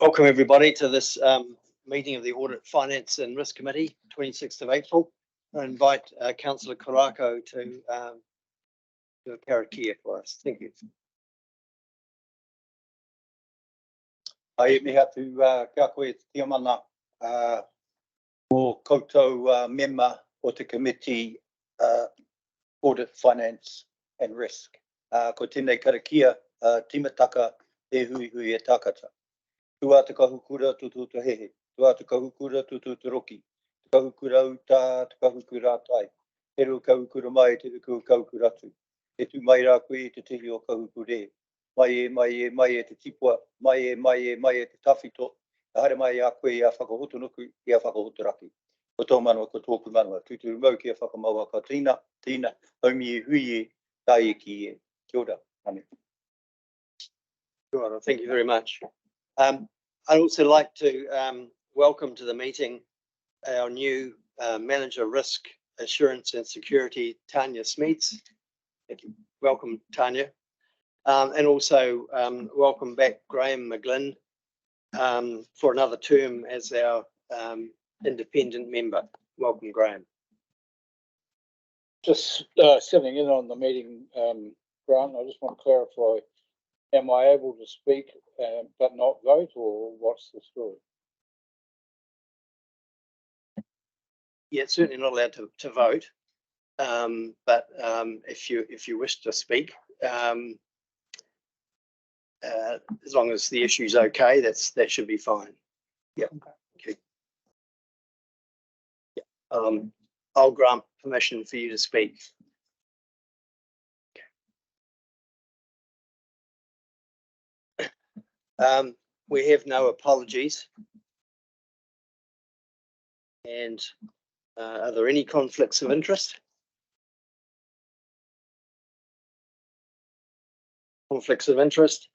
Welcome everybody to this meeting of the Audit, Finance and Risk Committee, 26th of April. I invite Councillor Karakia to do a Karakia for us. Thank you. Ai mihi atu kia koe te tiamana o koutou member o te committee Audit, Finance and Risk. Ko tēnei karakia Timatanga e hui hui e tākata. Tua te kahukura tutu te hehe, tua te kahukura tutu te roki, te kahukura uta, te kahukura tai. He ru kahukura mai te riku kahukura atu. E tu mai rā koe i te tehi o kahukure. Mai e te tipua, mai e te tawhito. Haere mai a koe i a whakahotonuku i a whakahotoraki. Ko tō manua, ko tōku manua. Tutu mau ki a whakamaua ka tīna, haumi e hui e, tai e ki e. Kia ora, ane. Kia ora, thank you very much. I'd also like to welcome to the meeting our new Manager Risk Assurance and Security, Tanya Smeets. Thank you. Welcome, Tanya. And also welcome back Graham McGlynn for another term as our independent member. Welcome, Graham. Just sitting in on the meeting, Grant, I just want to clarify, am I able to speak but not vote, or what's the story? Yeah, it's certainly not allowed to vote, but if you wish to speak, as long as the issue is okay, that should be fine. Yeah. Okay. Yeah. I'll grant permission for you to speak. We have no apologies. And are there any conflicts of interest? Conflicts of interest.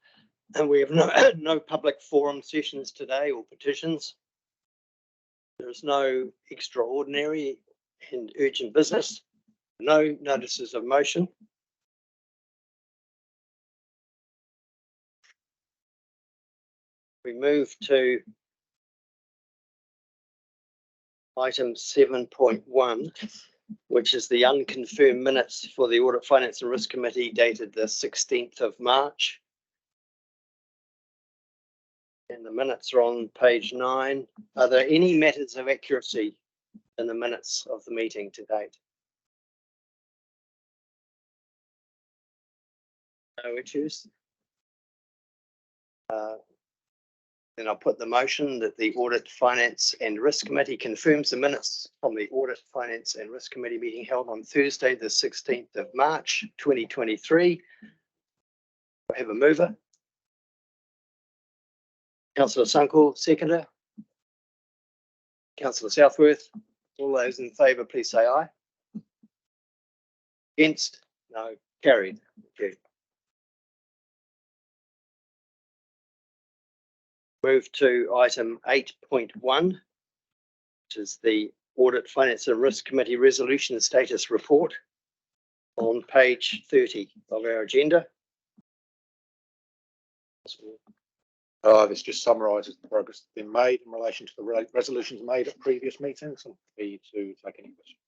And we have no public forum sessions today or petitions. There is no extraordinary and urgent business. No notices of motion. We move to item 7.1, which is the unconfirmed minutes for the Audit, Finance and Risk Committee dated the 16th of March. And the minutes are on page 9. Are there any matters of accuracy in the minutes of the meeting to date? No issues. Then I'll put the motion that the Audit, Finance and Risk Committee confirms the minutes from the Audit, Finance and Risk Committee meeting held on Thursday, the 16th of March, 2023. I have a mover. Councillor Sunkel, seconder. Councillor Southworth. All those in favour, please say aye. Against? No. Carried. Thank you. Move to item 8.1, which is the Audit, Finance and Risk Committee Resolution Status Report on page 30 of our agenda. This just summarises the progress that's been made in relation to the resolutions made at previous meetings, and for you to take any questions.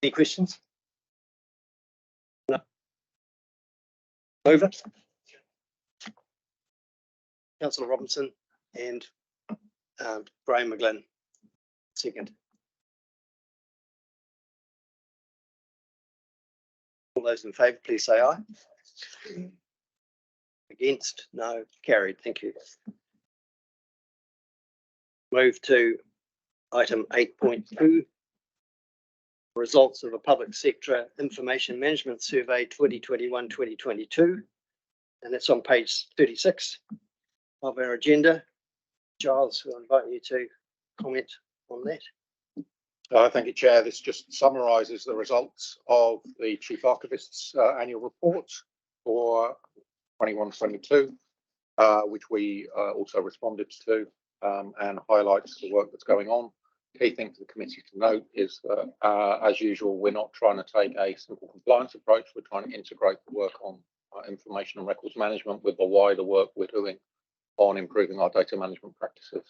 Any questions? No. Mover. Councillor Robinson and Graham McGlynn, second. All those in favour, please say aye. Against? No. Carried. Thank you. Move to item 8.2, results of a public sector information management survey 2021-2022, and that's on page 36 of our agenda. Giles, we'll invite you to comment on that. Thank you, Chair. This just summarises the results of the Chief Archivist's annual report for 21-22, which we also responded to, and highlights the work that's going on. Key thing for the committee to note is that, as usual, we're not trying to take a simple compliance approach. We're trying to integrate the work on information and records management with the wider work we're doing on improving our data management practices.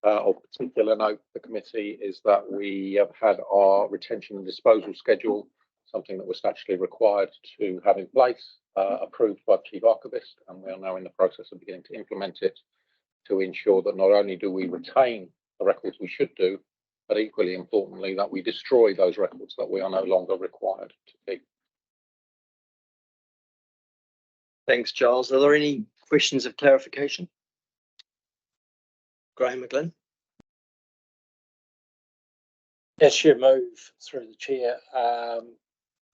Of particular note, the committee is that we have had our retention and disposal schedule, something that was statutorily required to have in place, approved by the Chief Archivist, and we are now in the process of beginning to implement it to ensure that not only do we retain the records we should do, but equally importantly, that we destroy those records that we are no longer required to keep. Thanks, Giles. Are there any questions of clarification? Graham McGlynn. As you move through the chair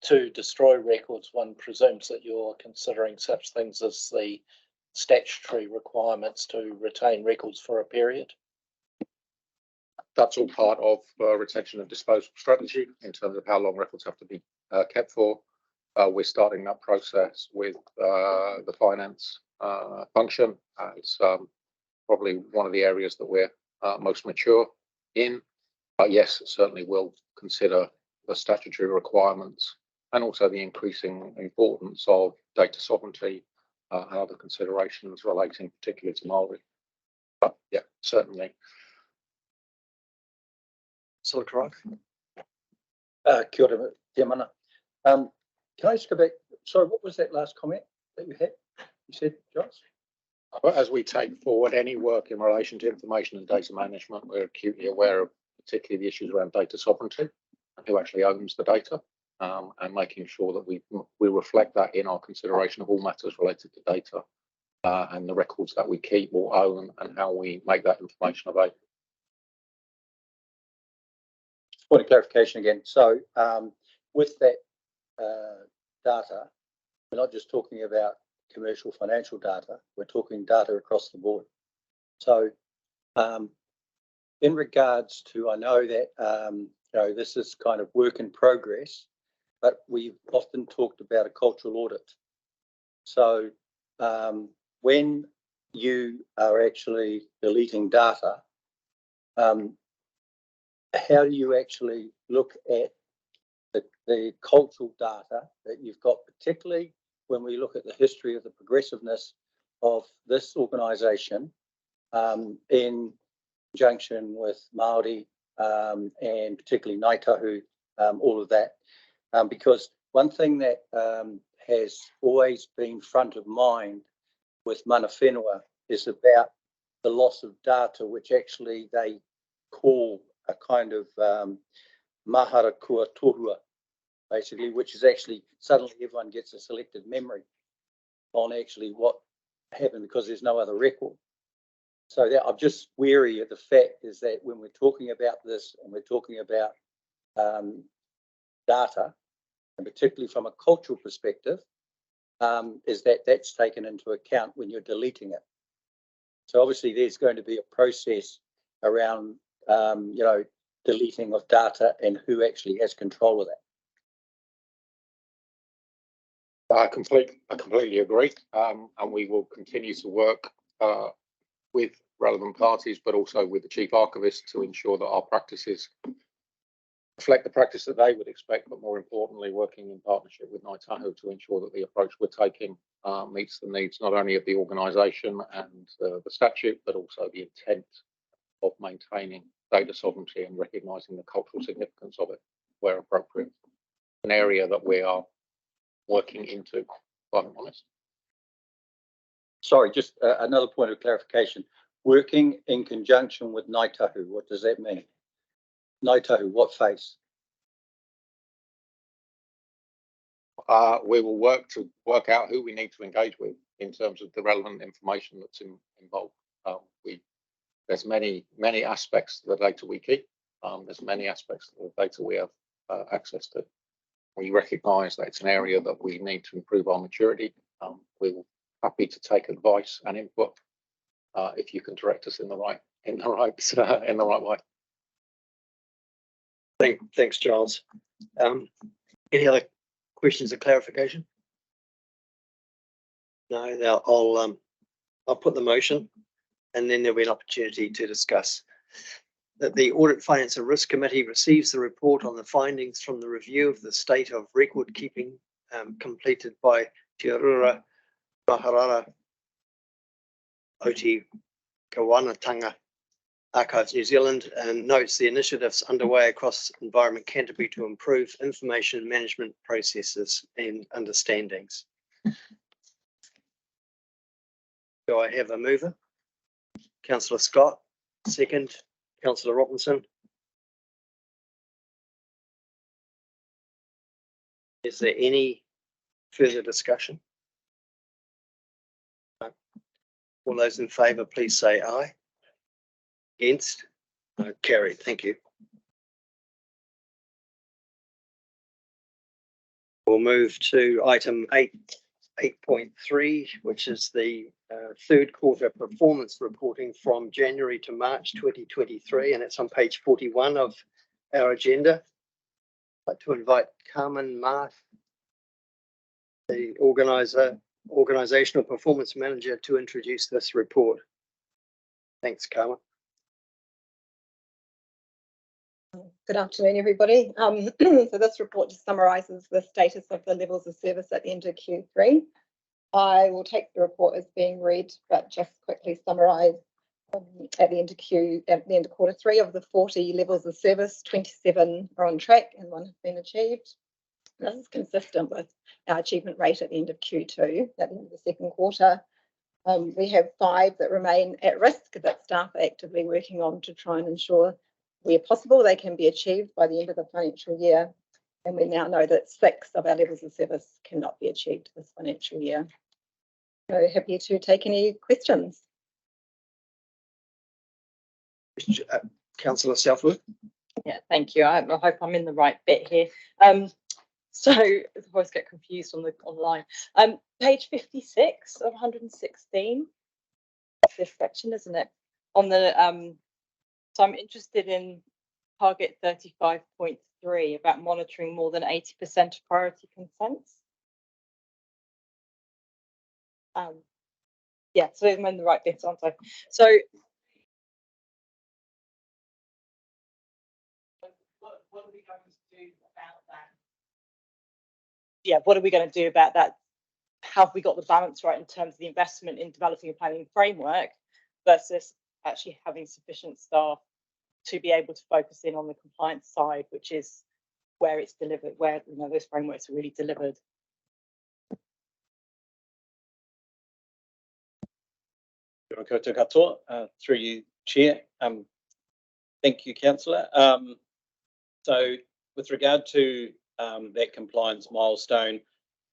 to destroy records, one presumes that you're considering such things as the statutory requirements to retain records for a period. That's all part of retention and disposal strategy in terms of how long records have to be kept for. We're starting that process with the finance function. It's probably one of the areas that we're most mature in. But yes, certainly we'll consider the statutory requirements and also the increasing importance of data sovereignty and other considerations relating particularly to Maori. But yeah, certainly. So, Karakia. Kia ora, Tiamana. Can I just go back? Sorry, what was that last comment that you had? You said, Giles? As we take forward any work in relation to information and data management, we're acutely aware of particularly the issues around data sovereignty and who actually owns the data, and making sure that we reflect that in our consideration of all matters related to data and the records that we keep or own and how we make that information available. Point of clarification again. So with that data, we're not just talking about commercial financial data, we're talking data across the board. So in regards to, I know that you know, this is kind of work in progress, but we've often talked about a cultural audit. So when you are actually deleting data, how do you actually look at the cultural data that you've got, particularly when we look at the history of the progressiveness of this organisation in conjunction with Māori and particularly Ngāi Tahu, all of that. Because one thing that has always been front of mind with mana whenua is about the loss of data, which actually they call a kind of mahara kua tohua, basically, which is actually suddenly everyone gets a selected memory on actually what happened because there's no other record. So that I'm just wary of the fact is that when we're talking about this and we're talking about data, and particularly from a cultural perspective, is that that's taken into account when you're deleting it. So obviously there's going to be a process around you know, deleting of data and who actually has control of that. I completely agree, and we will continue to work with relevant parties, but also with the Chief Archivist to ensure that our practices reflect the practice that they would expect, but more importantly, working in partnership with Ngāi Tahu to ensure that the approach we're taking meets the needs not only of the organisation and the statute, but also the intent of maintaining data sovereignty and recognising the cultural significance of it where appropriate. An area that we are working into, if I'm honest. Sorry, just another point of clarification. Working in conjunction with Ngāi Tahu, what does that mean? Ngāi Tahu, what face? We will work to work out who we need to engage with in terms of the relevant information that's involved. There's many aspects to the data we keep. There's many aspects of the data we have access to. We recognise that it's an area that we need to improve our maturity. We're happy to take advice and input if you can direct us in the right way. Thanks, Giles. Any other questions of clarification? No, now I'll put the motion, and then there'll be an opportunity to discuss. That the Audit, Finance and Risk Committee receives the report on the findings from the review of the state of record keeping completed by Te Arura Maharara Oti Kawanatanga Archives New Zealand, and notes the initiatives underway across Environment Canterbury to improve information management processes and understandings. Do I have a mover? Councillor Scott, second. Councillor Robinson. Is there any further discussion? No. All those in favour, please say aye. Against? Carried. Thank you. We'll move to item 8.3, which is the third quarter performance reporting from January to March 2023, and it's on page 41 of our agenda. I'd like to invite Carmen Marth, the organisational performance manager, to introduce this report. Thanks, Carmen. Good afternoon, everybody. So this report just summarises the status of the levels of service at the end of Q3. I will take the report as being read, but just quickly summarise at the end of quarter three of the 40 levels of service, 27 are on track and 1 has been achieved. This is consistent with our achievement rate at the end of Q2, at the end of the second quarter. We have 5 that remain at risk that staff are actively working on to try and ensure where possible they can be achieved by the end of the financial year. And we now know that 6 of our levels of service cannot be achieved this financial year. So happy to take any questions. Councillor Southwood. Yeah, thank you. I hope I'm in the right bit here. So I always get confused on the online. Page 56 of 116. That's this section, isn't it? On the so I'm interested in target 35.3 about monitoring more than 80% of priority consents. Yeah, so I'm in the right bit, aren't I? So what are we going to do about that? Yeah, what are we going to do about that? Have we got the balance right in terms of the investment in developing a planning framework versus actually having sufficient staff to be able to focus in on the compliance side, which is where it's delivered, where those frameworks are really delivered. Koutou katoa, through you, Chair. Thank you, Councillor. So with regard to that compliance milestone,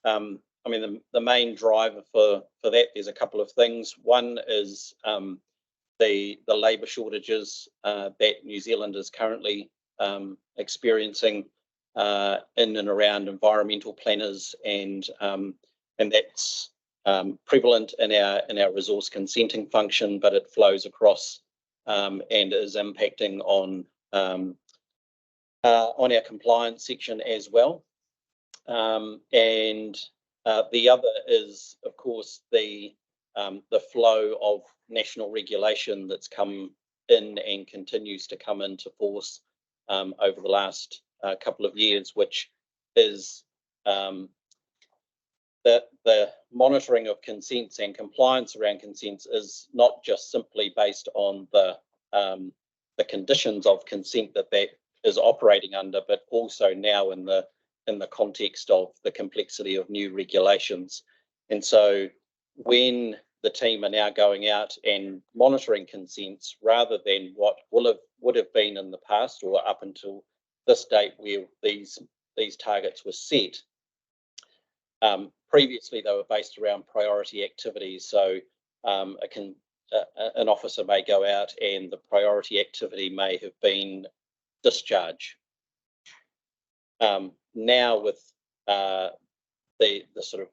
I mean, the main driver for that, there's a couple of things. One is the labour shortages that New Zealand is currently experiencing in and around environmental planners, and that's prevalent in our resource consenting function, but it flows across and is impacting on our compliance section as well. And the other is, of course, the flow of national regulation that's come in and continues to come into force over the last couple of years, which is the monitoring of consents and compliance around consents is not just simply based on the conditions of consent that is operating under, but also now in the context of the complexity of new regulations. And so when the team are now going out and monitoring consents, rather than what would have been in the past or up until this date where these targets were set, previously they were based around priority activities. So an officer may go out and the priority activity may have been discharge. Now with the sort of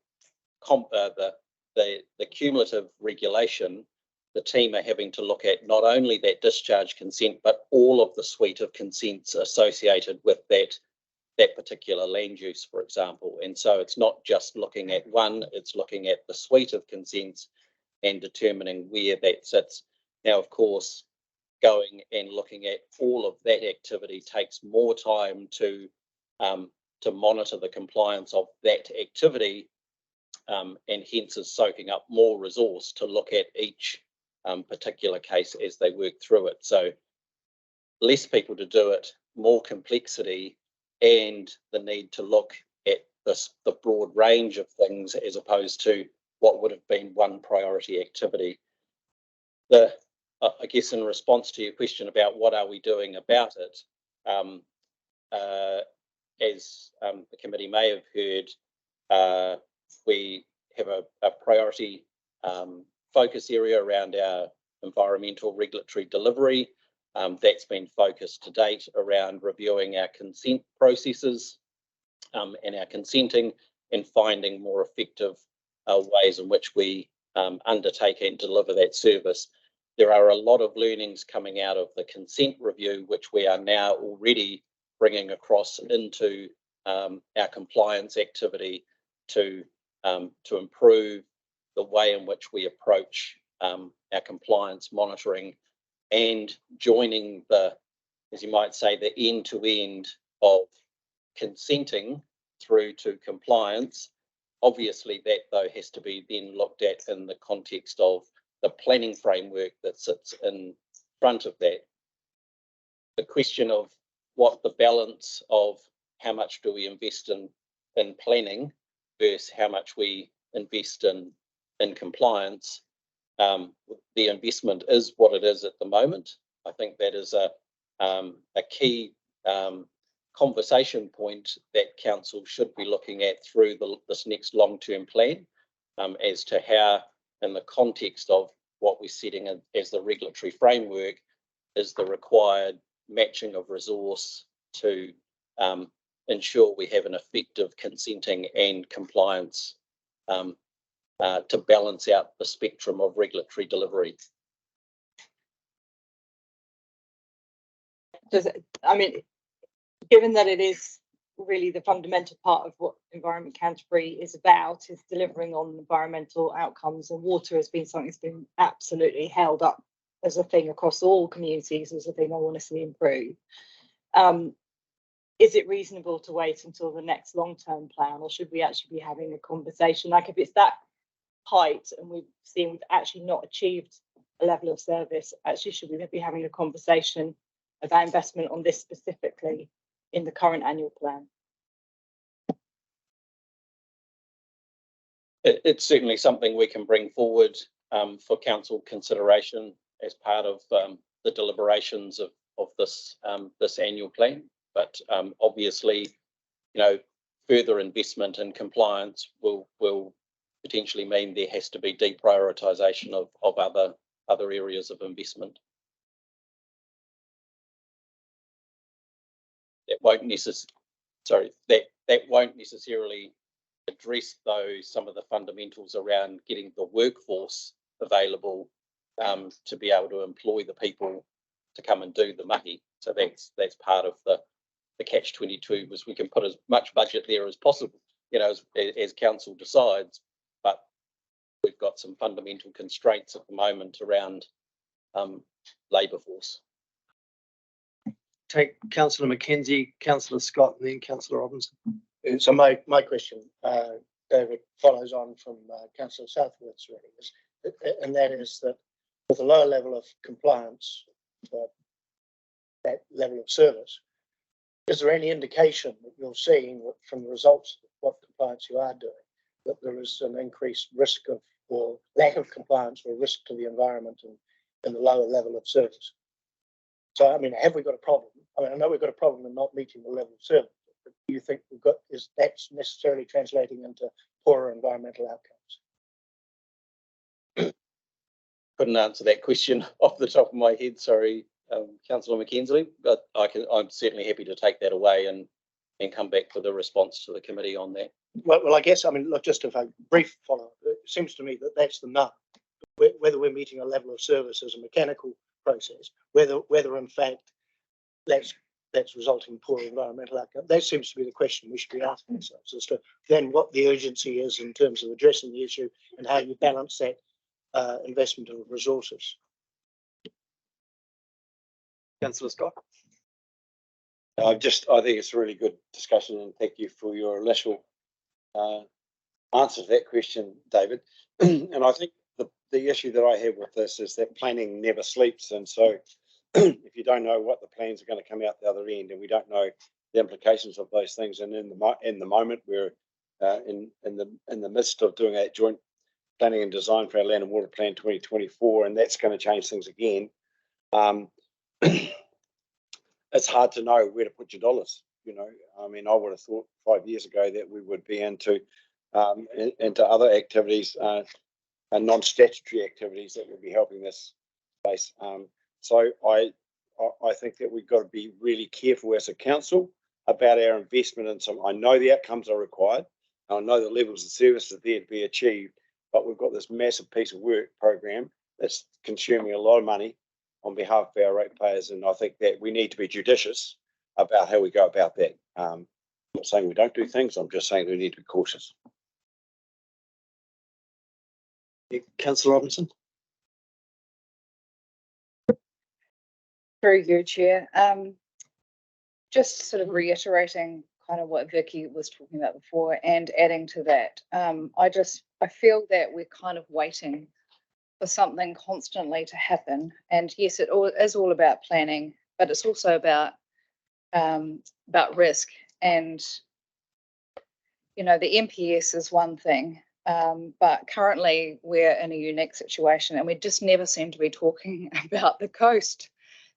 the cumulative regulation, the team are having to look at not only that discharge consent, but all of the suite of consents associated with that particular land use, for example. And so it's not just looking at one, it's looking at the suite of consents and determining where that sits. Now, of course, going and looking at all of that activity takes more time to monitor the compliance of that activity and hence is soaking up more resource to look at each particular case as they work through it. So less people to do it, more complexity, and the need to look at the broad range of things as opposed to what would have been one priority activity. I guess in response to your question about what are we doing about it, as the committee may have heard, we have a priority focus area around our environmental regulatory delivery. That's been focused to date around reviewing our consent processes and our consenting and finding more effective ways in which we undertake and deliver that service. There are a lot of learnings coming out of the consent review, which we are now already bringing across into our compliance activity to improve the way in which we approach our compliance monitoring and joining the, as you might say, the end-to-end of consenting through to compliance. Obviously, that though has to be then looked at in the context of the planning framework that sits in front of that. The question of what the balance of how much do we invest in planning versus how much we invest in compliance. The investment is what it is at the moment. I think that is a key conversation point that council should be looking at through this next long-term plan as to how, in the context of what we're setting as the regulatory framework, is the required matching of resource to ensure we have an effective consenting and compliance to balance out the spectrum of regulatory delivery. I mean, given that it is really the fundamental part of what Environment Canterbury is about, is delivering on environmental outcomes, and water has been something that's been absolutely held up as a thing across all communities, as a thing I want to see improve. Is it reasonable to wait until the next long-term plan, or should we actually be having a conversation? Like, if it's that height and we've seen we've actually not achieved a level of service, actually should we be having a conversation about investment on this specifically in the current annual plan? It's certainly something we can bring forward for council consideration as part of the deliberations of this annual plan. But obviously, further investment in compliance will potentially mean there has to be deprioritisation of other areas of investment. That won't necessarily address though some of the fundamentals around getting the workforce available to be able to employ the people to come and do the mahi. So that's part of the catch-22, was we can put as much budget there as possible, as council decides, but we've got some fundamental constraints at the moment around labour force. Take Councillor McKenzie, Councillor Scott, and then Councillor Robinson. So my question, David, follows on from Councillor Southworth's really, and that is that with a lower level of compliance, that level of service, is there any indication that you're seeing from the results of what compliance you are doing, that there is an increased risk of, or lack of compliance, or risk to the environment and the lower level of service? So, I mean, have we got a problem? I mean, I know we've got a problem in not meeting the level of service, but do you think that's necessarily translating into poorer environmental outcomes? Couldn't answer that question off the top of my head, sorry, Councillor McKenzie, but I'm certainly happy to take that away and come back with a response to the committee on that. Well, I guess, I mean, look, just a brief follow-up. It seems to me that that's the nut. Whether we're meeting a level of service as a mechanical process, whether in fact that's resulting in poor environmental outcome, that seems to be the question we should be asking ourselves, as to then what the urgency is in terms of addressing the issue and how you balance that investment of resources. Councillor Scott. I think it's a really good discussion, and thank you for your initial answer to that question, David. And I think the issue that I have with this is that planning never sleeps. And so if you don't know what the plans are going to come out the other end, and we don't know the implications of those things, and in the moment we're in the midst of doing a joint planning and design for our land and water plan 2024, and that's going to change things again. It's hard to know where to put your dollars. You know, I mean, I would have thought 5 years ago that we would be into other activities, non-statutory activities that would be helping this space. So I think that we've got to be really careful as a council about our investment in some. I know the outcomes are required. I know the levels of service are there to be achieved, but we've got this massive piece of work program that's consuming a lot of money on behalf of our ratepayers, and I think that we need to be judicious about how we go about that. I'm not saying we don't do things. I'm just saying we need to be cautious. Councillor Robinson. Through you, Chair. Just sort of reiterating kind of what Vicky was talking about before and adding to that. I feel that we're kind of waiting for something constantly to happen. And yes, it is all about planning, but it's also about risk. And, you know, the MPS is one thing, but currently we're in a unique situation and we just never seem to be talking about the coast.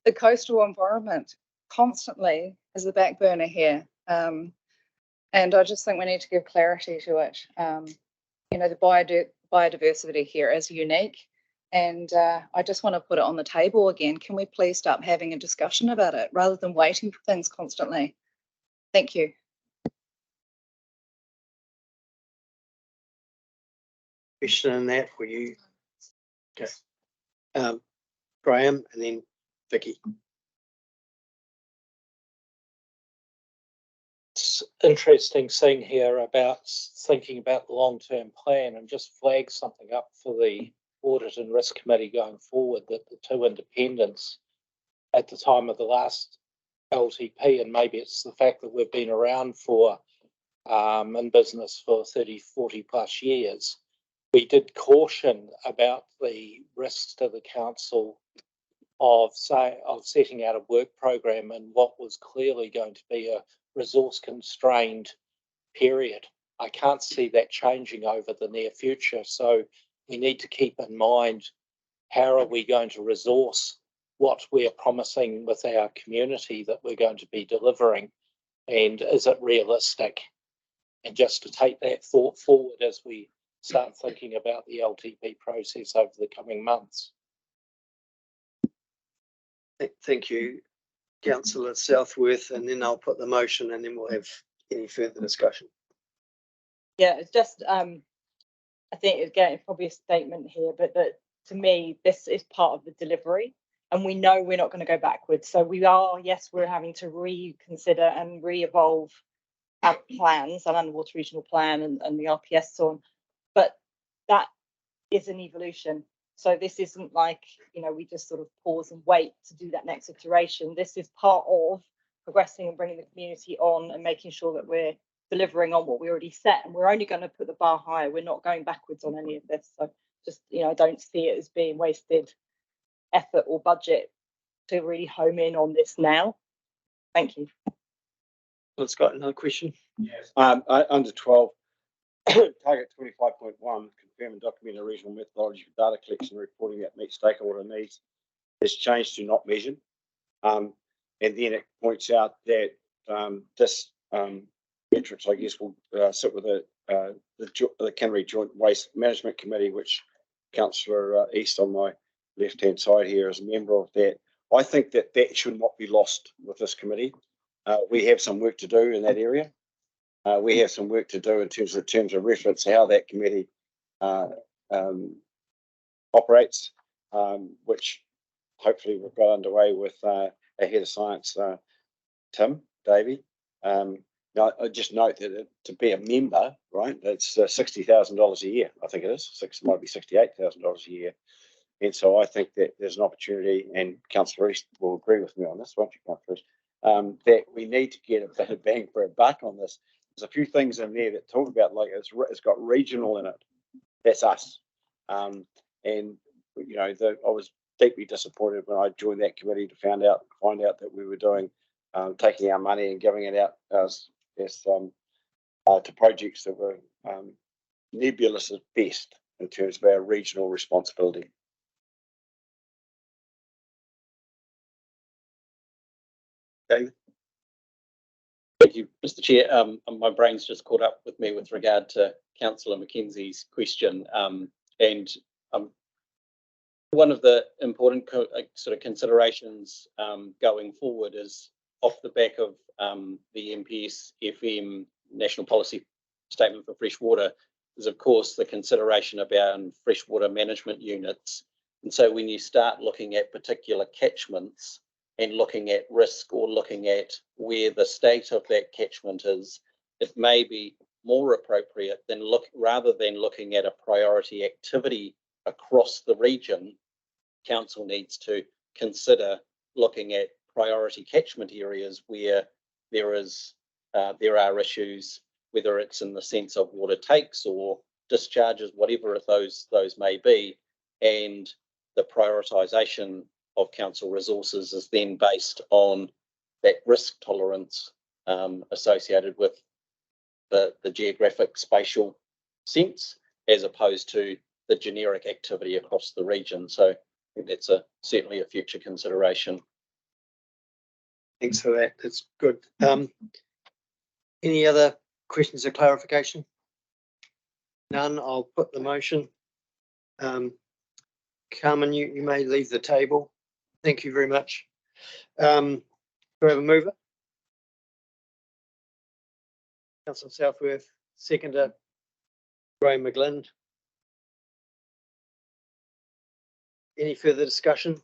The coastal environment constantly is the back burner here. And I just think we need to give clarity to it. You know, the biodiversity here is unique. And I just want to put it on the table again. Can we please start having a discussion about it rather than waiting for things constantly? Thank you. Question on that for you. Okay. Graham and then Vicky. It's interesting seeing here about thinking about the long-term plan, and just flag something up for the Audit and Risk Committee going forward, that the two independents at the time of the last LTP, and maybe it's the fact that we've been around for in business for 30, 40 plus years, we did caution about the risks to the council of setting out a work program in what was clearly going to be a resource constrained period. I can't see that changing over the near future. So we need to keep in mind, how are we going to resource what we're promising with our community that we're going to be delivering, and is it realistic? And just to take that thought forward as we start thinking about the LTP process over the coming months. Thank you, Councillor Southworth, and then I'll put the motion and then we'll have any further discussion. Yeah, it's just, I think again, it's probably a statement here, but that to me, this is part of the delivery, and we know we're not going to go backwards. So we are, yes, we're having to reconsider and re-evolve our plans, our underwater regional plan and the RPS so on, but that is an evolution. So this isn't like, you know, we just sort of pause and wait to do that next iteration. This is part of progressing and bringing the community on and making sure that we're delivering on what we already set. And we're only going to put the bar higher. We're not going backwards on any of this. So just, you know, I don't see it as being wasted effort or budget to really home in on this now. Thank you. Well, Scott, another question? Yes. Under 12, target 25.1, confirm and document a regional methodology for data collection and reporting that meets stakeholder needs, has changed to not measured. And then it points out that this metrics, I guess, will sit with the Canterbury Joint Waste Management Committee, which Councillor East on my left-hand side here is a member of that. I think that that should not be lost with this committee. We have some work to do in that area. We have some work to do in terms of reference how that committee operates, which hopefully we've got underway with our head of science, Tim Davey. Now, I just note that to be a member, right, it's $60,000 a year. I think it is. It might be $68,000 a year. And so I think that there's an opportunity, and Councillor East will agree with me on this, won't you, Councillor East, that we need to get a bit of bang for a buck on this. there's a few things in there that talk about like it's got regional in it. That's us. And you know, I was deeply disappointed when I joined that committee to find out that we were doing taking our money and giving it out as to projects that were nebulous at best in terms of our regional responsibility. David? Thank you, Mr. Chair. My brain's just caught up with me with regard to Councillor Mackenzie's question. And one of the important sort of considerations going forward is off the back of the MPS FM National Policy Statement for Freshwater is, of course, the consideration about freshwater management units. And so when you start looking at particular catchments and looking at risk or looking at where the state of that catchment is, it may be more appropriate than rather than looking at a priority activity across the region. Council needs to consider looking at priority catchment areas where there are issues, whether it's in the sense of water takes or discharges, whatever those may be, and the prioritisation of council resources is then based on that risk tolerance associated with the geographic spatial sense, as opposed to the generic activity across the region. So I think that's certainly a future consideration. Thanks for that. That's good. Any other questions or clarification? None. I'll put the motion. Carmen, you may leave the table. Thank you very much. Do we have a mover? Councillor Southworth, seconder, Graham McGlynn. Any further discussion?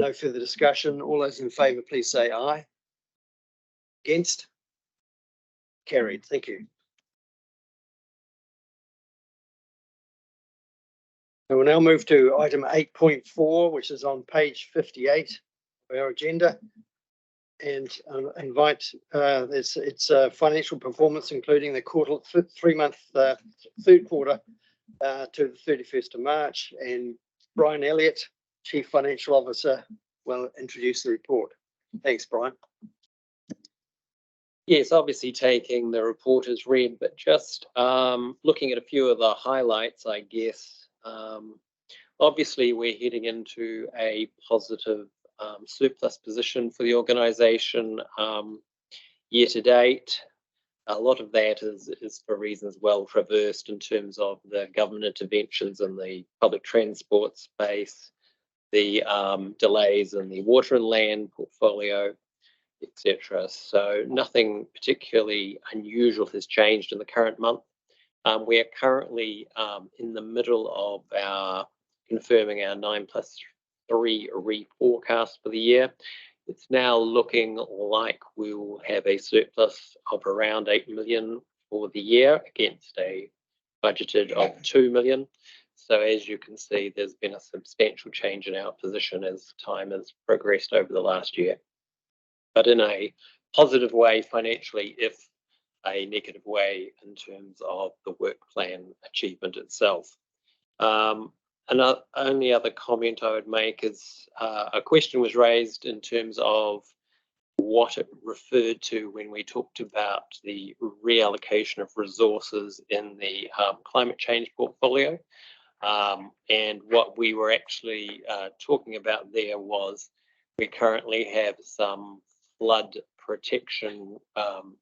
No further discussion. All those in favour, please say aye. Against? Carried. Thank you. I will now move to item 8.4, which is on page 58 of our agenda, and invite it's financial performance, including the quarter 3-month third quarter to the 31st of March, and Brian Elliott, Chief Financial Officer, will introduce the report. Thanks, Brian. Yes, obviously taking the report as read, but just looking at a few of the highlights, I guess. Obviously, we're heading into a positive surplus position for the organisation year to date. A lot of that is for reasons well traversed in terms of the government interventions in the public transport space, the delays in the water and land portfolio, etc. So nothing particularly unusual has changed in the current month. We are currently in the middle of our confirming our 9+3 reforecast for the year. It's now looking like we will have a surplus of around 8 million for the year against a budgeted of 2 million. So as you can see, there's been a substantial change in our position as time has progressed over the last year, but in a positive way financially, if a negative way in terms of the work plan achievement itself. Another only other comment I would make is a question was raised in terms of what it referred to when we talked about the reallocation of resources in the climate change portfolio. And what we were actually talking about there was we currently have some flood protection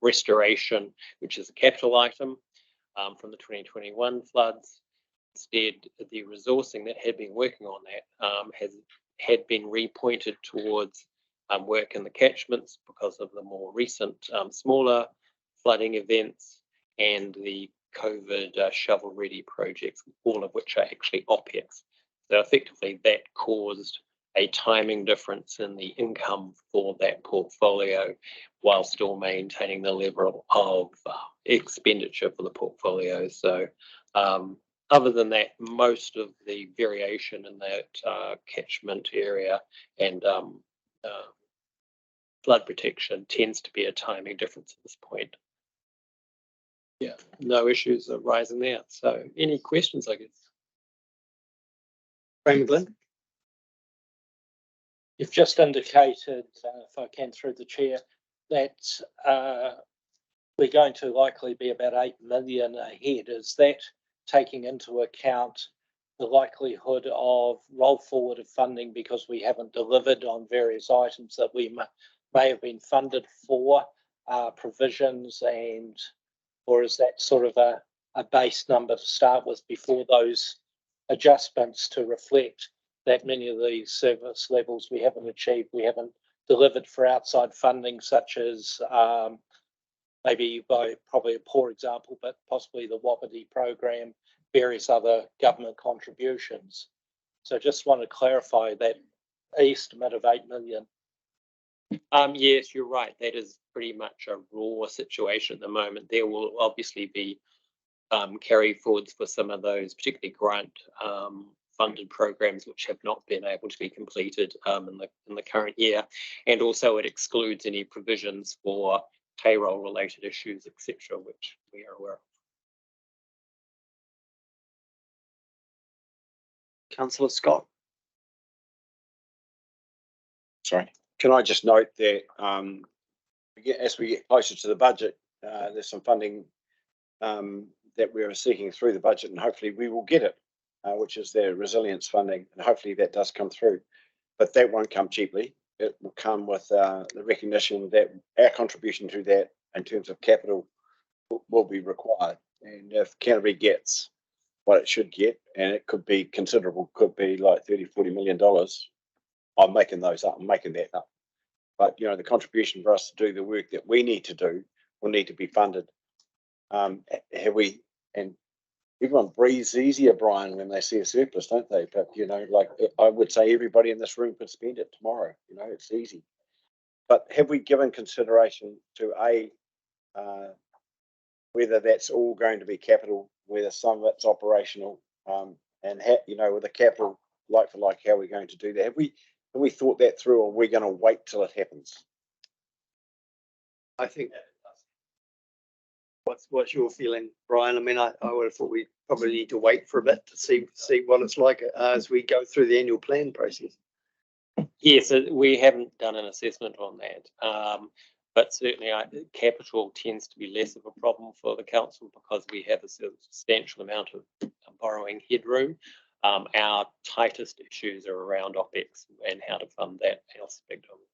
restoration, which is a capital item from the 2021 floods. Instead, the resourcing that had been working on that had been repointed towards work in the catchments because of the more recent smaller flooding events and the COVID shovel-ready projects, all of which are actually OPEX. So effectively that caused a timing difference in the income for that portfolio while still maintaining the level of expenditure for the portfolio. So other than that, most of the variation in that catchment area and flood protection tends to be a timing difference at this point. Yeah, no issues arising there. So any questions, I guess? Ray McGlynn? You've just indicated, if I can through the chair, that we're going to likely be about 8 million ahead. Is that taking into account the likelihood of roll forward of funding because we haven't delivered on various items that we may have been funded for, provisions, and or is that sort of a base number to start with before those adjustments to reflect that many of these service levels we haven't achieved, we haven't delivered for outside funding, such as maybe by probably a poor example, but possibly the Wapiti program, various other government contributions. So just want to clarify that estimate of 8 million. Yes, you're right. That is pretty much a raw situation at the moment. There will obviously be carry forwards for some of those, particularly grant funded programs which have not been able to be completed in the current year, and also it excludes any provisions for payroll related issues, etc., which we are aware of. Councillor Scott? Sorry, can I just note that as we get closer to the budget, there's some funding that we are seeking through the budget, and hopefully we will get it, which is their resilience funding, and hopefully that does come through. But that won't come cheaply. It will come with the recognition that our contribution to that in terms of capital will be required. And if Canterbury gets what it should get, and it could be considerable, could be like $30–40 million, I'm making those up, I'm making that up. But, you know, the contribution for us to do the work that we need to do will need to be funded. And everyone breathes easier, Brian, when they see a surplus, don't they? But, you know, like I would say everybody in this room could spend it tomorrow, you know, it's easy. But have we given consideration to whether that's all going to be capital, whether some of it's operational, and you know, with the capital like for like, how are we going to do that? Have we thought that through, or are we going to wait till it happens? I think what's your feeling, Brian? I mean, I would have thought we probably need to wait for a bit to see what it's like as we go through the annual plan process. Yes, we haven't done an assessment on that, but certainly capital tends to be less of a problem for the council because we have a substantial amount of borrowing headroom. Our tightest issues are around OPEX and how to fund that aspect of it.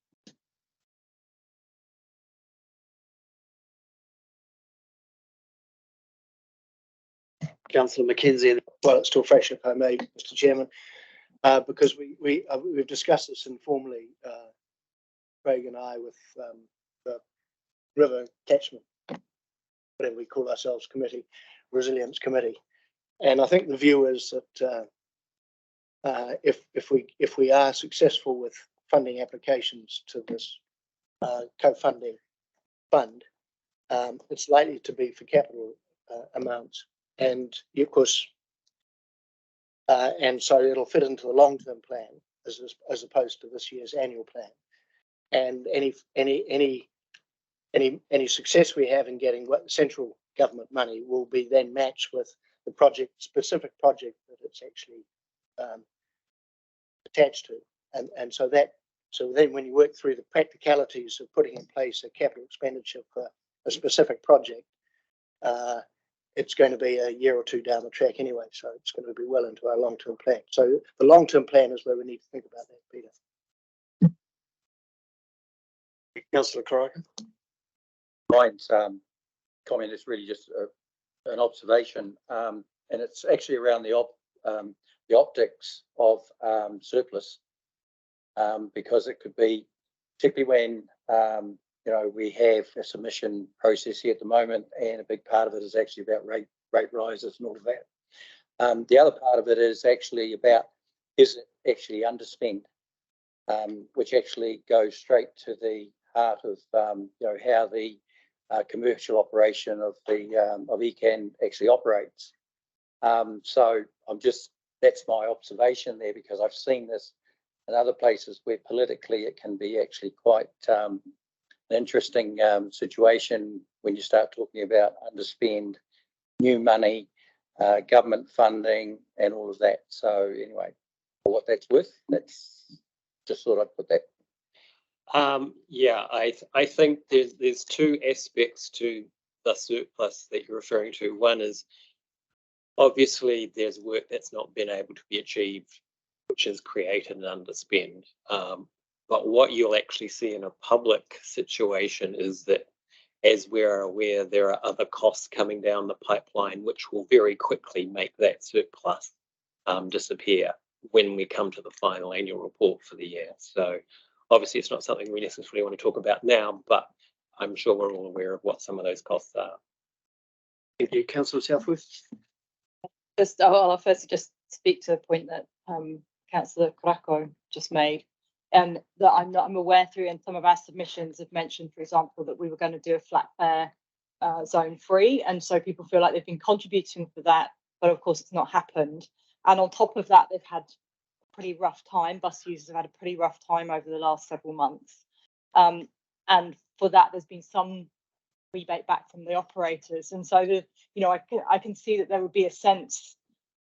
Councillor McKenzie. Well, it's still fresh, if I may, Mr. Chairman, because we've discussed this informally, Craig and I, with the River Catchment, whatever we call ourselves, committee, Resilience Committee, and I think the view is that if we are successful with funding applications to this co-funding fund, it's likely to be for capital amounts. And of course, and so it'll fit into the long-term plan as opposed to this year's annual plan. And any success we have in getting central government money will be then matched with the specific project that it's actually attached to. And so then when you work through the practicalities of putting in place a capital expenditure for a specific project, it's going to be a year or two down the track anyway, so it's going to be well into our long-term plan. So the long-term plan is where we need to think about that, Peter. Councillor Karakia. Brian's comment is really just an observation, and it's actually around the optics of surplus, because it could be, particularly when you know, we have a submission process here at the moment, and a big part of it is actually about rate rises and all of that. The other part of it is actually about, is it actually underspent, which actually goes straight to the heart of you know, how the commercial operation of ECAN actually operates. So that's my observation there, because I've seen this in other places where politically it can be actually quite interesting situation when you start talking about underspend, new money, government funding, and all of that. So anyway, for what that's worth, that's just thought I'd put that. Yeah, I think there's two aspects to the surplus that you're referring to. One is obviously there's work that's not been able to be achieved, which has created an underspend. But what you'll actually see in a public situation is that, as we're aware, there are other costs coming down the pipeline, which will very quickly make that surplus disappear when we come to the final annual report for the year. So obviously it's not something we necessarily want to talk about now, but I'm sure we're all aware of what some of those costs are. Thank you, Councillor Southworth. I'll first just speak to a point that Councillor Karakia just made, and that I'm aware through, and some of our submissions have mentioned, for example, that we were going to do a flat fare zone 3, and so people feel like they've been contributing for that, but of course it's not happened. And on top of that, they've had a pretty rough time. Bus users have had a pretty rough time over the last several months, and for that there's been some rebate back from the operators, and so I can see that there would be a sense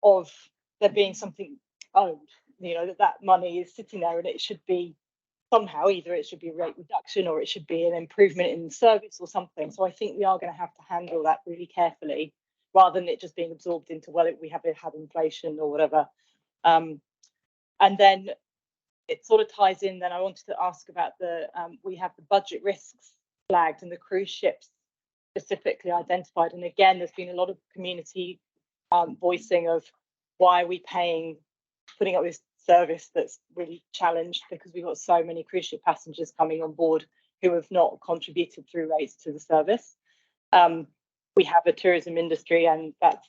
of there being something owed, that money is sitting there, and it should be somehow, either it should be a rate reduction or it should be an improvement in the service or something. So I think we are going to have to handle that really carefully, rather than it just being absorbed into, well, we have had inflation or whatever. And then it sort of ties in, then I wanted to ask about we have the budget risks flagged and the cruise ships specifically identified. And again, there's been a lot of community voicing of why are we putting up this service that's really challenged, because we've got so many cruise ship passengers coming on board who have not contributed through rates to the service. We have a tourism industry, and that's,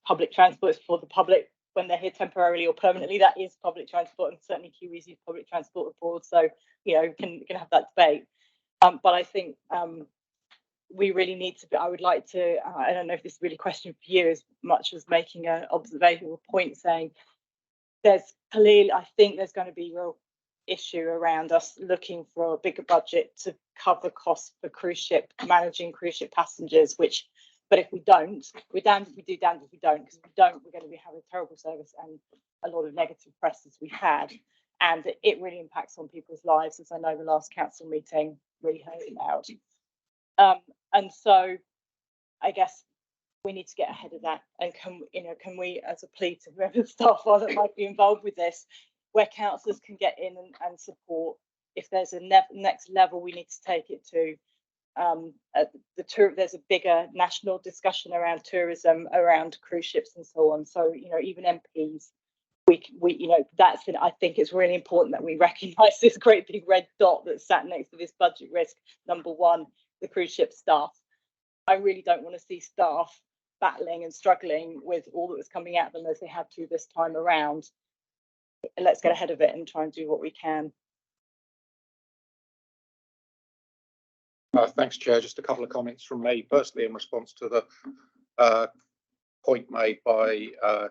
public transport is for the public when they're here temporarily or permanently. That is public transport, and certainly Kiwis use public transport abroad. So, can have that debate. But I think we really need to I would like to, I don't know if this is really a question for you as much as making an observational point, saying I think there's going to be real issue around us looking for a bigger budget to cover costs for managing cruise ship passengers, but if we don't, we're damned if we do, damned if we don't, because if we don't, we're going to be having a terrible service and a lot of negative press as we had, and it really impacts on people's lives, as I know the last council meeting really heard about. And so I guess we need to get ahead of that, and can we, as a plea to whoever the staff are that might be involved with this, where councillors can get in and support, if there's a next level we need to take it to. There's a bigger national discussion around tourism, around cruise ships and so on. So, even MPs, that's it. I think it's really important that we recognise this great big red dot that's sat next to this budget risk. Number one, the cruise ship staff. I really don't want to see staff battling and struggling with all that was coming at them as they had to this time around. Let's get ahead of it and try and do what we can. Thanks, Chair. Just a couple of comments from me. Firstly, in response to the point made by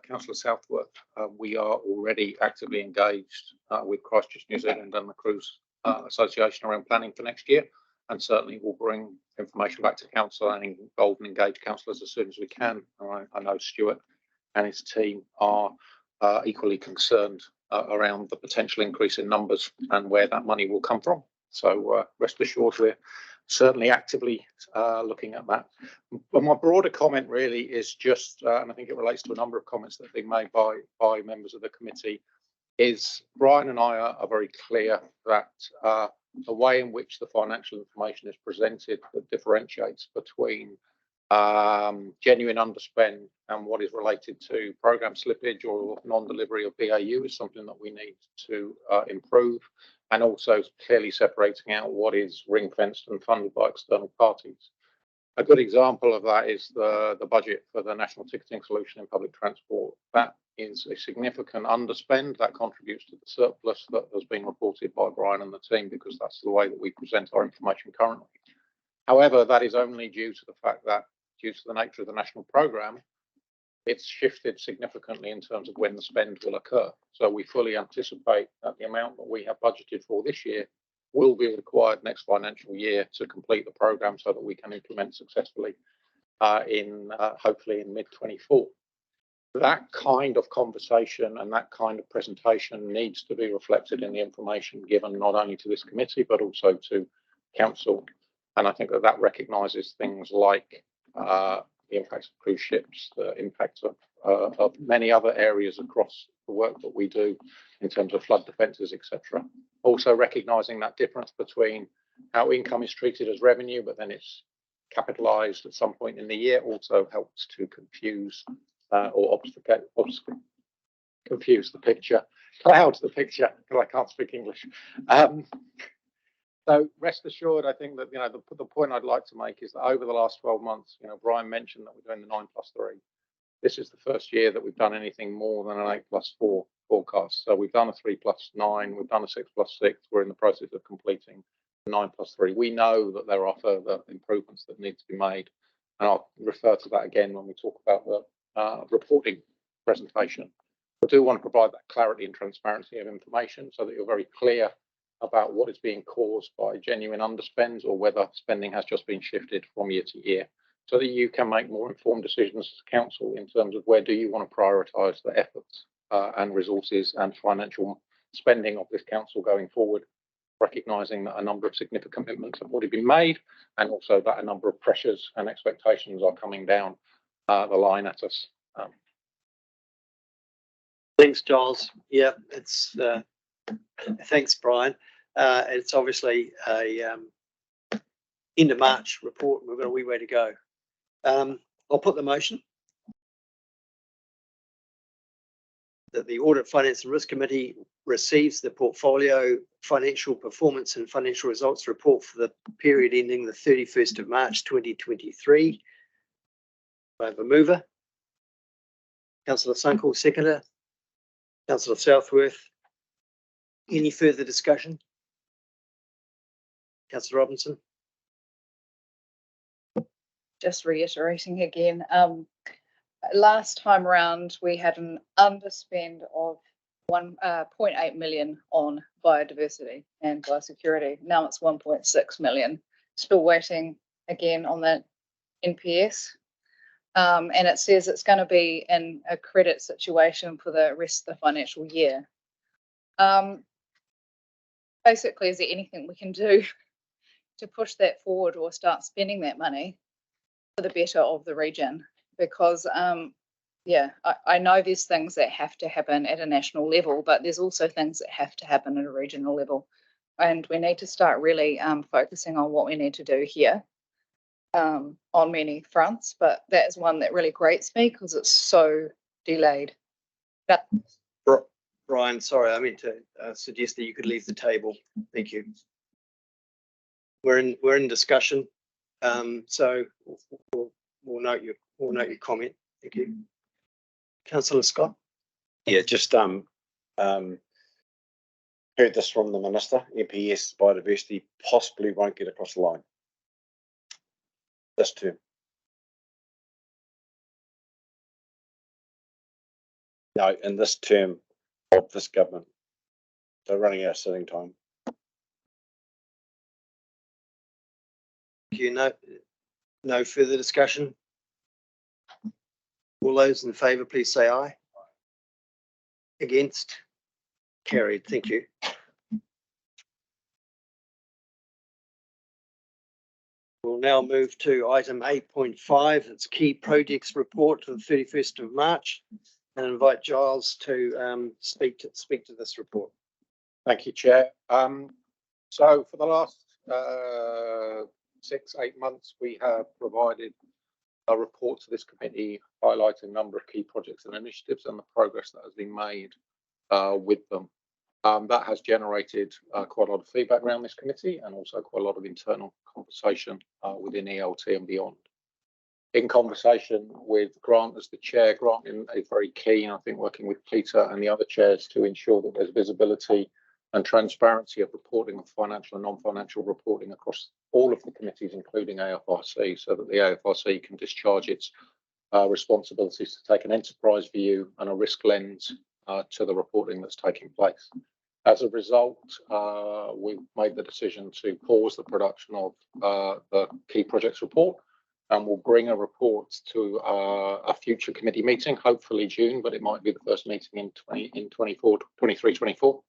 Councillor Southworth, we are already actively engaged with Christchurch, New Zealand and the Cruise Association around planning for next year, and certainly we'll bring information back to council and involve and engage councillors as soon as we can. I know Stuart and his team are equally concerned around the potential increase in numbers and where that money will come from. So rest assured, we're certainly actively looking at that. But my broader comment really is just, and I think it relates to a number of comments that have been made by members of the committee, is Brian and I are very clear that the way in which the financial information is presented that differentiates between genuine underspend and what is related to programme slippage or non-delivery of BAU is something that we need to improve, and also clearly separating out what is ring-fenced and funded by external parties. A good example of that is the budget for the national ticketing solution in public transport. That is a significant underspend that contributes to the surplus that has been reported by Brian and the team, because that's the way that we present our information currently. However, that is only due to the fact that, due to the nature of the national programme, it's shifted significantly in terms of when the spend will occur. So we fully anticipate that the amount that we have budgeted for this year will be required next financial year to complete the programme so that we can implement successfully hopefully in mid-24. That kind of conversation and that kind of presentation needs to be reflected in the information given not only to this committee but also to council. And I think that recognises things like the impacts of cruise ships, the impacts of many other areas across the work that we do in terms of flood defences, etc. Also recognising that difference between how income is treated as revenue, but then it's capitalised at some point in the year, also helps to confuse or confuse the picture, cloud the picture, because I can't speak English. So rest assured, I think that, the point I'd like to make is that over the last 12 months, Brian mentioned that we're doing the 9+3. This is the first year that we've done anything more than an 8+4 forecast. So we've done a 3+9, we've done a 6+6. We're in the process of completing the 9+3. We know that there are further improvements that need to be made, and I'll refer to that again when we talk about the reporting presentation. I do want to provide that clarity and transparency of information so that you're very clear about what is being caused by genuine underspends or whether spending has just been shifted from year to year, so that you can make more informed decisions as council in terms of where do you want to prioritise the efforts and resources and financial spending of this council going forward, recognising that a number of significant commitments have already been made and also that a number of pressures and expectations are coming down the line at us. Thanks, Giles. Yeah, it's thanks, Brian. It's obviously a end of March report. We've got a wee way to go. I'll put the motion that the Audit, Finance and Risk Committee receives the portfolio financial performance and financial results report for the period ending the 31st of March 2023. I have a mover. Councillor Sunkel, seconder. Councillor Southworth. Any further discussion? Councillor Robinson. Just reiterating again, last time around we had an underspend of 1.8 million on biodiversity and biosecurity. Now it's 1.6 million. Still waiting again on the NPS. And it says it's going to be in a credit situation for the rest of the financial year. Basically, is there anything we can do to push that forward or start spending that money for the better of the region? Because, yeah, I know there's things that have to happen at a national level, but there's also things that have to happen at a regional level. And we need to start really focusing on what we need to do here. On many fronts, but that is one that really grates me because it's so delayed. But Brian, sorry, I meant to suggest that you could leave the table. Thank you. We're in discussion, so we'll note your comment. Thank you, Councillor Scott. Yeah, just heard this from the Minister. NPS biodiversity possibly won't get across the line this term. No, in this term of this government. They're running out of sitting time. Thank you. No further discussion. All those in favour, please say aye. Against? Carried. Thank you. We'll now move to item 8.5. It's key projects report to the 31st of March, and invite Giles to speak to this report. Thank you, Chair. So for the last 6-8 months, we have provided a report to this committee highlighting a number of key projects and initiatives and the progress that has been made with them. That has generated quite a lot of feedback around this committee and also quite a lot of internal conversation within ELT and beyond. In conversation with Grant as the chair, Grant is very keen, I think, working with Peter and the other chairs to ensure that there's visibility and transparency of reporting of financial and non-financial reporting across all of the committees, including AFRC, so that the AFRC can discharge its responsibilities to take an enterprise view and a risk lens to the reporting that's taking place. As a result, we've made the decision to pause the production of the key projects report, and we'll bring a report to a future committee meeting, hopefully June, but it might be the first meeting in 23-24,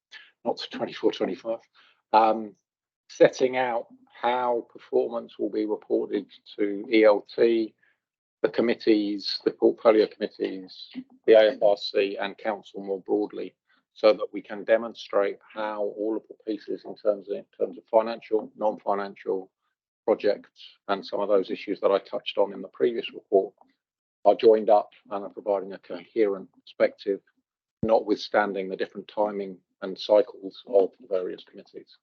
not 24-25, setting out how performance will be reported to ELT, the committees, the portfolio committees, the AFRC and council more broadly, so that we can demonstrate how all of the pieces in terms of financial, non-financial projects and some of those issues that I touched on in the previous report are joined up and are providing a coherent perspective, notwithstanding the different timing and cycles of the various committees.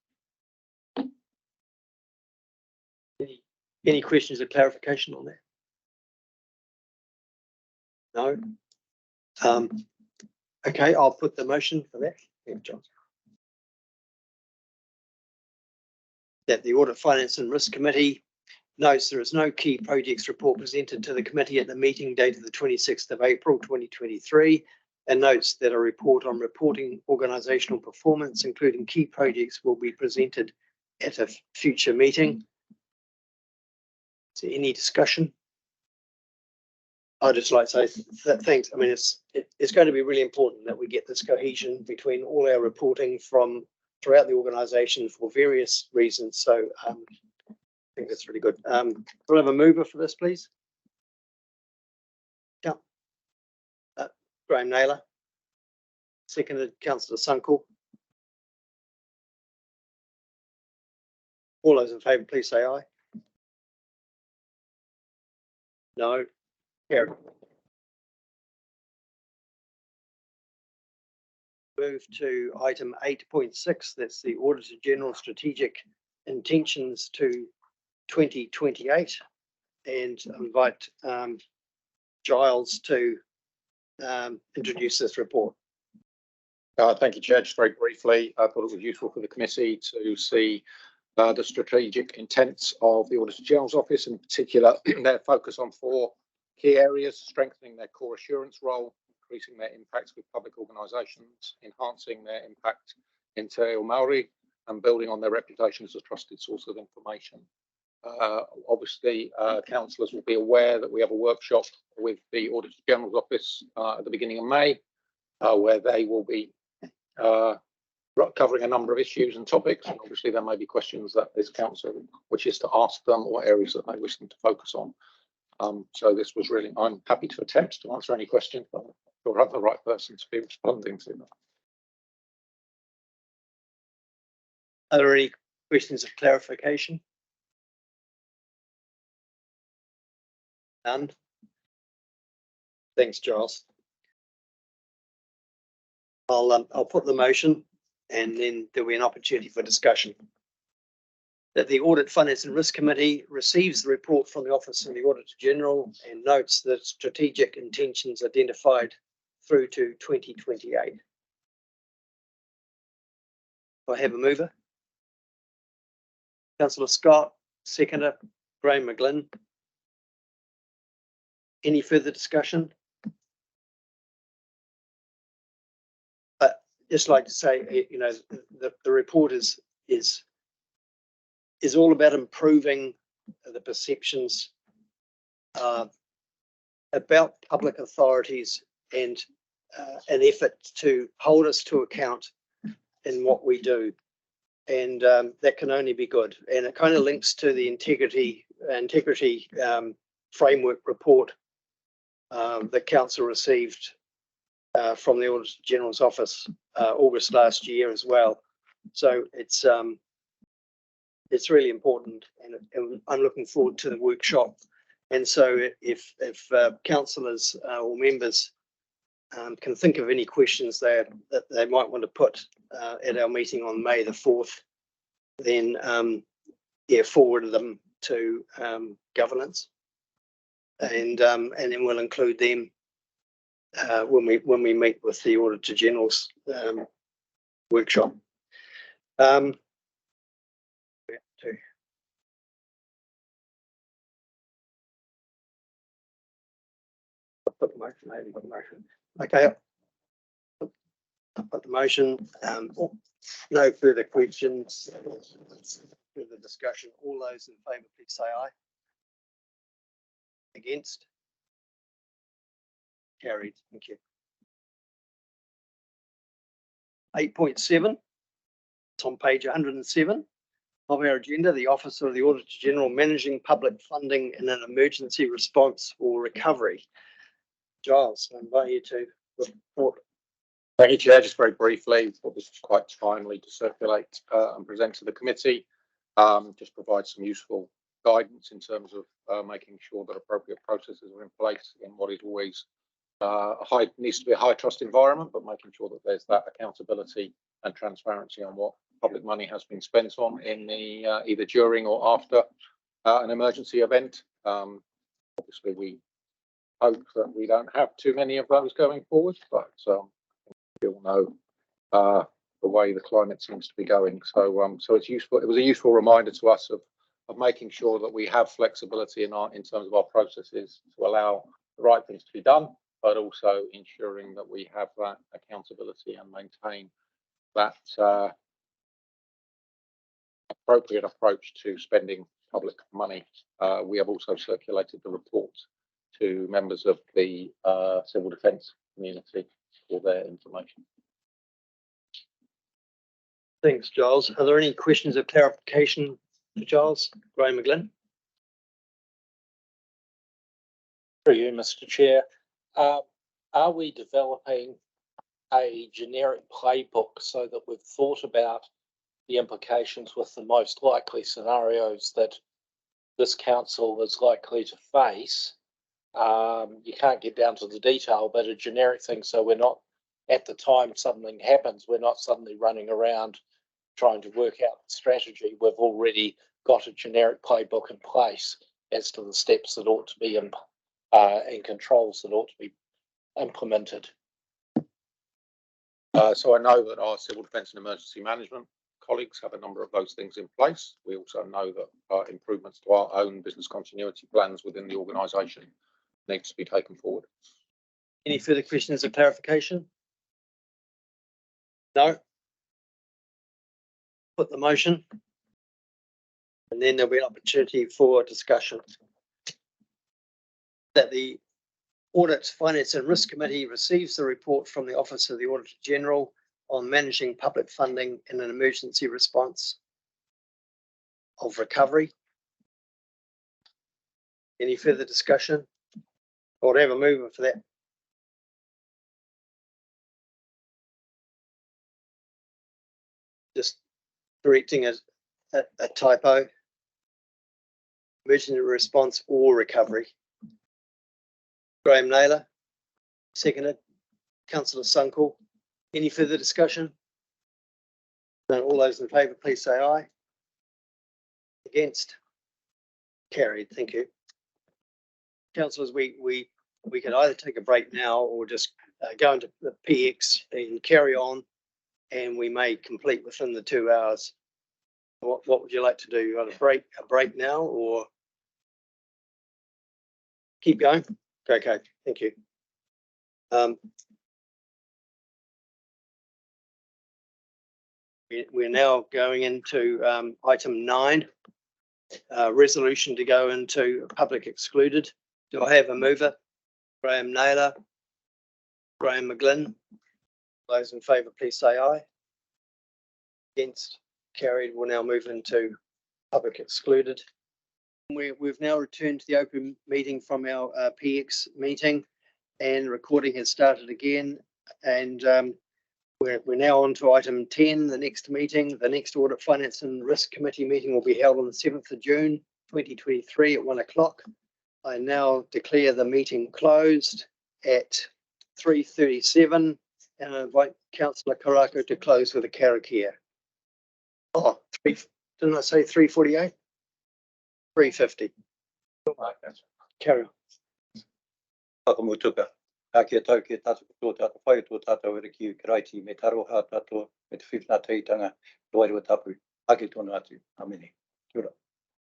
Any questions or clarification on that? No. Okay, I'll put the motion for that. John. That the Audit, Finance and Risk Committee notes there is no key projects report presented to the committee at the meeting dated the 26th of April 2023, and notes that a report on reporting organisational performance, including key projects, will be presented at a future meeting. Is there any discussion? I'd just like to say that thanks. I mean, it's going to be really important that we get this cohesion between all our reporting from throughout the organisation for various reasons. So I think that's really good. We'll have a mover for this, please. Yeah. Graham Naylor. Seconded, Councillor Sunkel. All those in favour, please say aye. No. Carried. Move to item 8.6. That's the Auditor-General Strategic Intentions to 2028, and invite Giles to introduce this report. Thank you, Chair. Just very briefly, I thought it was useful for the committee to see the strategic intents of the Auditor-General's Office, in particular their focus on 4 key areas: strengthening their core assurance role, increasing their impact with public organisations, enhancing their impact in Te Reo Māori, and building on their reputation as a trusted source of information. Obviously, councillors will be aware that we have a workshop with the Auditor-General's Office at the beginning of May, where they will be covering a number of issues and topics, and obviously there may be questions that this council wishes to ask them, or areas that they wish them to focus on. So this was really, I'm happy to attempt to answer any questions, but I'm sure I'm the right person to be responding to them. Are there any questions of clarification? None. Thanks, Giles. I'll put the motion, and then there'll be an opportunity for discussion. That the Audit, Finance and Risk Committee receives the report from the Office of the Auditor-General and notes the strategic intentions identified through to 2028. Do I have a mover? Councillor Scott, seconder, Graham McGlynn. Any further discussion? Just like to say, you know, the report is all about improving the perceptions about public authorities, and an effort to hold us to account in what we do, and that can only be good. And it kind of links to the integrity framework report that council received from the Auditor-General's Office August last year as well. So it's really important, and I'm looking forward to the workshop. And so if councillors or members can think of any questions that they might want to put at our meeting on May the 4th, then forward them to governance, and then we'll include them when we meet with the Auditor-General's workshop. Okay, I'll put the motion. No further questions. Further discussion. All those in favour, please say aye. Against? Carried. Thank you. 8.7. It's on page 107 of our agenda. The Office of the Auditor-General managing public funding in an emergency response or recovery. Giles, I invite you to report. Thank you, Chair. Just very briefly, thought this was quite timely to circulate and present to the committee. Just provide some useful guidance in terms of making sure that appropriate processes are in place in what is always needs to be a high trust environment, but making sure that there's that accountability and transparency on what public money has been spent on in the either during or after an emergency event. Obviously, we hope that we don't have too many of those going forward, but we all know the way the climate seems to be going. So it's useful. It was a useful reminder to us of making sure that we have flexibility in terms of our processes to allow the right things to be done, but also ensuring that we have that accountability and maintain that appropriate approach to spending public money. We have also circulated the report to members of the civil defence community for their information. Thanks, Giles. Are there any questions of clarification for Giles? Graham McGlynn. Through you, Mr. Chair. Are we developing a generic playbook so that we've thought about the implications with the most likely scenarios that this council is likely to face? You can't get down to the detail, but a generic thing, so we're not, at the time something happens, we're not suddenly running around trying to work out the strategy. We've already got a generic playbook in place as to the steps that ought to be in and controls that ought to be implemented. So I know that our civil defence and emergency management colleagues have a number of those things in place. We also know that improvements to our own business continuity plans within the organisation needs to be taken forward. Any further questions or clarification? No. Put the motion, and then there'll be an opportunity for discussion. That the Audit, Finance and Risk Committee receives the report from the Office of the Auditor-General on managing public funding in an emergency response of recovery. Any further discussion? Or have a mover for that? Just correcting a typo. Emergency response or recovery. Graham Naylor, seconded. Councillor Sunkel. Any further discussion? No, all those in favour, please say aye. Against? Carried. Thank you. Councillors, we can either take a break now or just go into the PX and carry on, and we may complete within the 2 hours. What would you like to do? You want a break now or keep going? Okay, thank you. We're now going into item 9, resolution to go into public excluded. Do I have a mover? Graham Naylor, Graham McGlynn. Those in favour, please say aye. Against? Carried. We'll now move into public excluded. We've now returned to the open meeting from our PX meeting, and recording has started again. And we're now on to item 10, the next meeting. The next Audit, Finance and Risk Committee meeting will be held on the 7th of June 2023 at 1 o'clock. I now declare the meeting closed at 3:37, and I invite Councillor Karakia to close with a Karakia. Oh, didn't I say 3:48? 3:50. Carry on. Whakamutunga. Kia tau ki tātou tō tātou whai tō tātou ere ki karaiti me taroha tātou me te whiwhina teitanga. Roi rua tapu. Ake tōna atu. Amene. Kia ora.